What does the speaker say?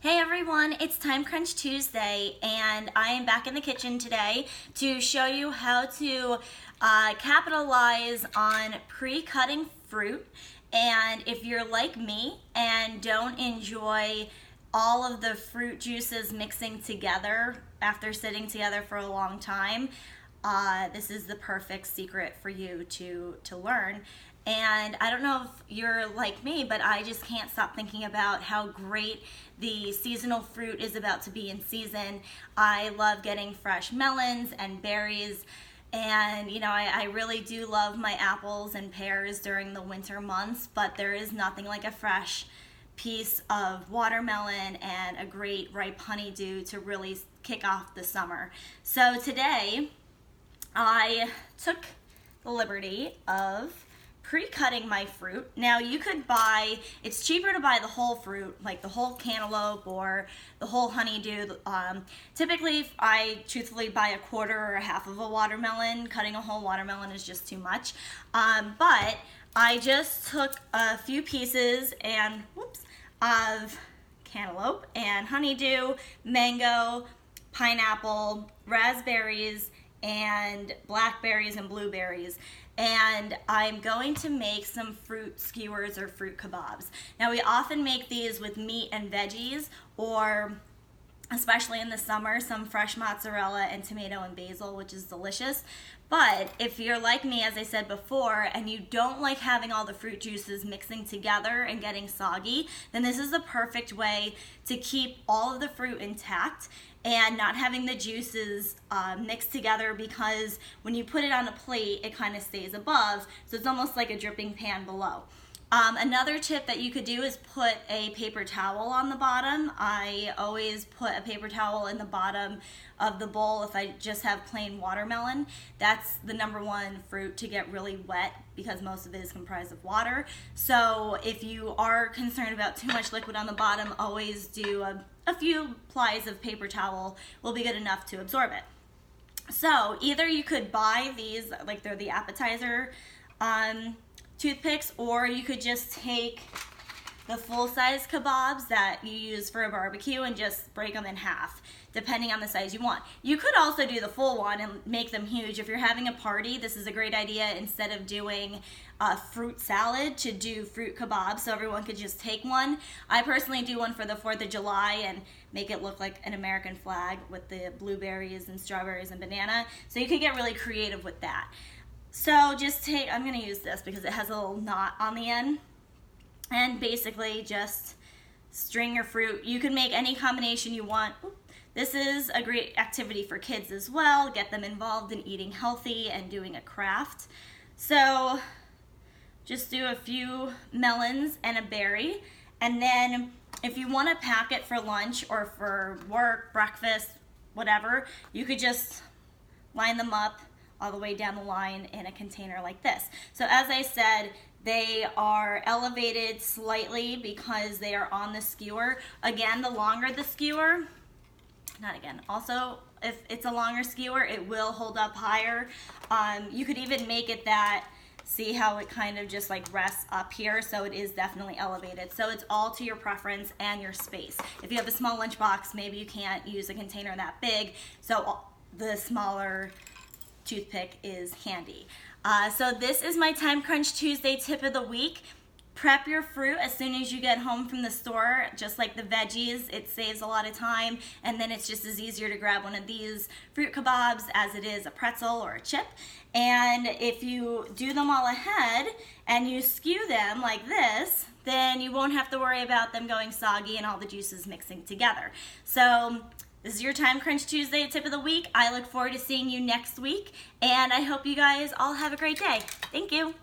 Hey everyone, it's Time Crunch Tuesday and I am back in the kitchen today to show you how to capitalize on pre-cutting fruit. And if you're like me and don't enjoy all of the fruit juices mixing together after sitting together for a long time, this is the perfect secret for you to learn. And I don't know if you're like me, but I just can't stop thinking about how great the seasonal fruit is about to be in season. I love getting fresh melons and berries. And you know, I really do love my apples and pears during the winter months, but there is nothing like a fresh piece of watermelon and a great ripe honeydew to really kick off the summer. So today, I took the liberty of pre-cutting my fruit. Now you could buy, it's cheaper to buy the whole fruit, like the whole cantaloupe or the whole honeydew. Typically I truthfully buy a quarter or a half of a watermelon. Cutting a whole watermelon is just too much. But I just took a few pieces and of cantaloupe and honeydew, mango, pineapple, raspberries, and blackberries and blueberries, and I'm going to make some fruit skewers or fruit kebabs. Now we often make these with meat and veggies, or especially in the summer, some fresh mozzarella and tomato and basil, which is delicious. But if you're like me, as I said before, and you don't like having all the fruit juices mixing together and getting soggy, then this is the perfect way to keep all of the fruit intact and not having the juices mixed together, because when you put it on a plate, it kind of stays above, so it's almost like a dripping pan below. Another tip that you could do is put a paper towel on the bottom. I always put a paper towel in the bottom of the bowl if I just have plain watermelon. That's the #1 fruit to get really wet because most of it is comprised of water. So if you are concerned about too much liquid on the bottom, always do a few plies of paper towel will be good enough to absorb it. So either you could buy these, like they're the appetizer toothpicks, or you could just take the full-size kebabs that you use for a barbecue and just break them in half, depending on the size you want. You could also do the full one and make them huge. If you're having a party, this is a great idea, instead of doing a fruit salad, to do fruit kebabs, so everyone could just take one. I personally do one for the 4th of July and make it look like an American flag with the blueberries and strawberries and banana. So you could get really creative with that. So just take, I'm going to use this because it has a little knot on the end, and basically just string your fruit. You can make any combination you want. This is a great activity for kids as well, get them involved in eating healthy and doing a craft. So just do a few melons and a berry, and then if you want to pack it for lunch or for work, breakfast, whatever, you could just line them up all the way down the line in a container like this. So as I said, they are elevated slightly because they are on the skewer. Again, the longer the skewer, also if it's a longer skewer, it will hold up higher. You could even make it that, see how it kind of just like rests up here, so it is definitely elevated. So it's all to your preference and your space. If you have a small lunchbox, maybe you can't use a container that big, so the smaller toothpick is handy. So this is my Time Crunch Tuesday tip of the week. Prep your fruit as soon as you get home from the store, just like the veggies. It saves a lot of time, and then it's just as easier to grab one of these fruit kebabs as it is a pretzel or a chip. And if you do them all ahead and you skew them like this, then you won't have to worry about them going soggy and all the juices mixing together. So this is your Time Crunch Tuesday tip of the week. I look forward to seeing you next week, and I hope you guys all have a great day. Thank you.